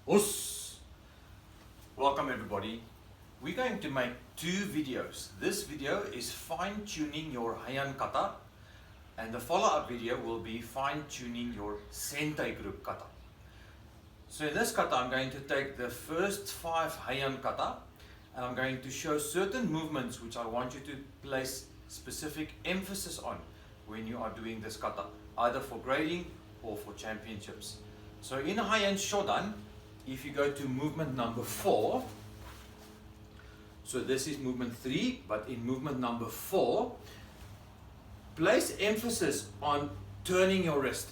Us. Welcome everybody. We're going to make two videos. This video is fine-tuning your Heian Kata, and the follow-up video will be fine-tuning your Sentai group Kata. So in this Kata, I'm going to take the first 5 Heian Kata and I'm going to show certain movements which I want you to place specific emphasis on when you are doing this Kata, either for grading or for championships. So in Heian Shodan, if you go to movement number 4, so this is movement 3, but in movement number 4, place emphasis on turning your wrist.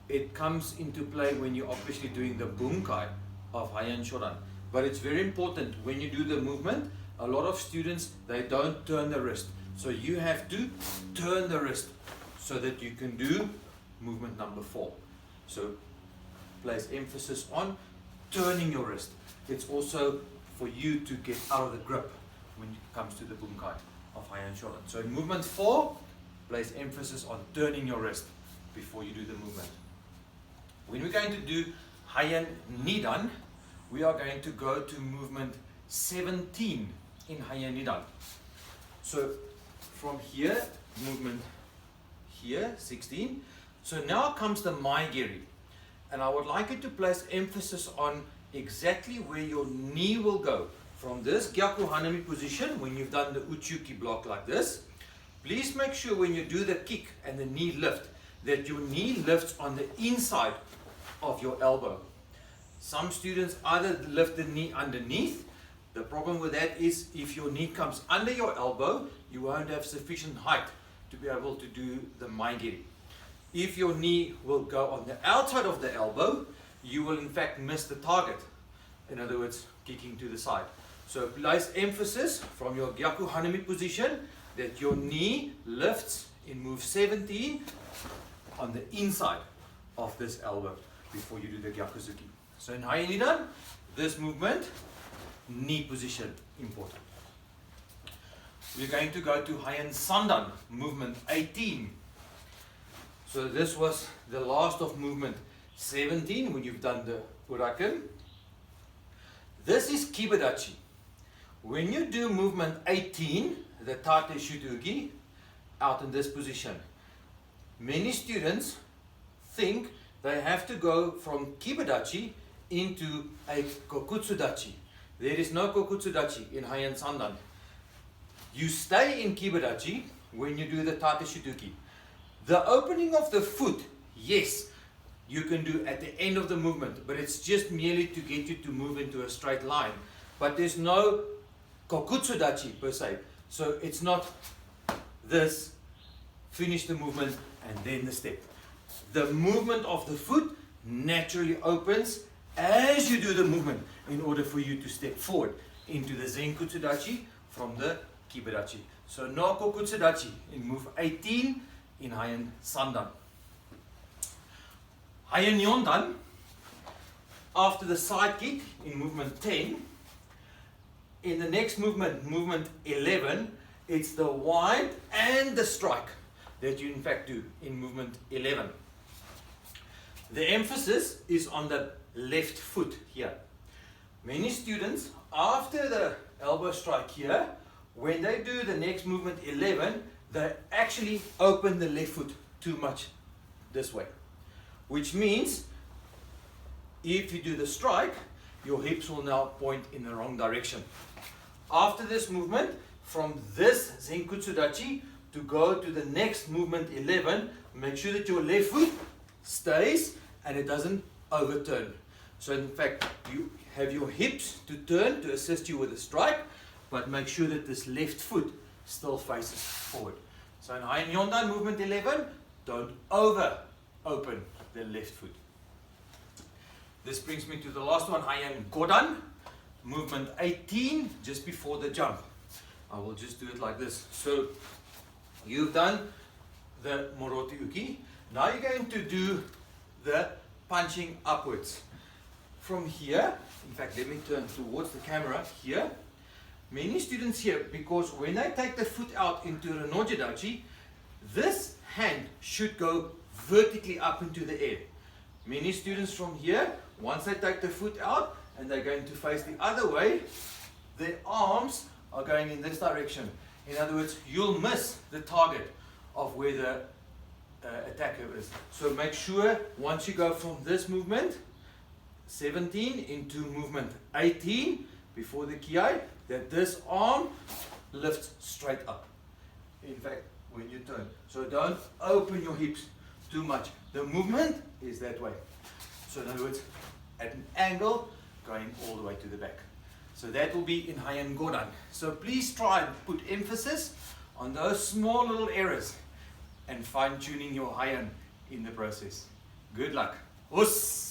It comes into play when you're obviously doing the bunkai of Heian Shodan. But it's very important when you do the movement, a lot of students, they don't turn the wrist. So you have to turn the wrist so that you can do movement number 4. So place emphasis on turning your wrist. It's also for you to get out of the grip when it comes to the bunkai of Heian Shodan. So in movement 4, place emphasis on turning your wrist before you do the movement. When we're going to do Heian Nidan, we are going to go to movement 17 in Heian Nidan. So from here, movement here, 16. So now comes the Maigiri. And I would like you to place emphasis on exactly where your knee will go. From this Gyaku Hanami position, when you've done the Uchuki block like this, please make sure when you do the kick and the knee lift, that your knee lifts on the inside of your elbow. Some students either lift the knee underneath. The problem with that is if your knee comes under your elbow, you won't have sufficient height to be able to do the Maigiri. If your knee will go on the outside of the elbow, you will in fact miss the target. In other words, kicking to the side. So place emphasis from your Gyaku Hanami position that your knee lifts in move 17 on the inside of this elbow before you do the Gyakuzuki. So in Heian Nidan, this movement, knee position, important. We're going to go to Heian Sandan, movement 18. So this was the last of movement 17 when you've done the Uraken. This is Kibidachi. When you do movement 18, the Tate Shudugi, out in this position, many students think they have to go from Kibidachi into a Kokutsudachi. There is no Kokutsudachi in Heian Sandan. You stay in Kibidachi when you do the Tate Shudugi. The opening of the foot, yes, you can do at the end of the movement, but it's just merely to get you to move into a straight line. But there's no Kokutsudachi per se. So it's not this, finish the movement and then the step. The movement of the foot naturally opens as you do the movement in order for you to step forward into the Zenkutsudachi from the Kibidachi. So no Kokutsudachi in move 18 in Heian Sandan. Heian Yondan, after the side kick in movement 10, in the next movement, movement 11, it's the wind and the strike that you in fact do in movement 11. The emphasis is on the left foot here. Many students, after the elbow strike here, when they do the next movement 11, they actually open the left foot too much this way. Which means, if you do the strike, your hips will now point in the wrong direction. After this movement, from this Zenkutsudachi to go to the next movement 11, make sure that your left foot stays and it doesn't overturn. So in fact, you have your hips to turn to assist you with the strike, but make sure that this left foot still faces forward. So in Heian Yondan movement 11, don't over open the left foot. This brings me to the last one, Heian Godan, movement 18, just before the jump. I will just do it like this. So you've done the Morote Uki. Now you're going to do the punching upwards. From here, in fact, let me turn towards the camera here. Many students here, because when they take the foot out into Renojidachi, this hand should go vertically up into the air. Many students from here, Once they take the foot out and they're going to face the other way, their arms are going in this direction. In other words, you'll miss the target of where the attacker is. So make sure once you go from this movement 17 into movement 18 before the ki, that this arm lifts straight up. In fact, when you turn. So don't open your hips too much. The movement is that way. So in other words, at an angle going all the way to the back. So that will be in Heian Godan. So please try and put emphasis on those small little errors and fine tuning your Heian in the process. Good luck. Us!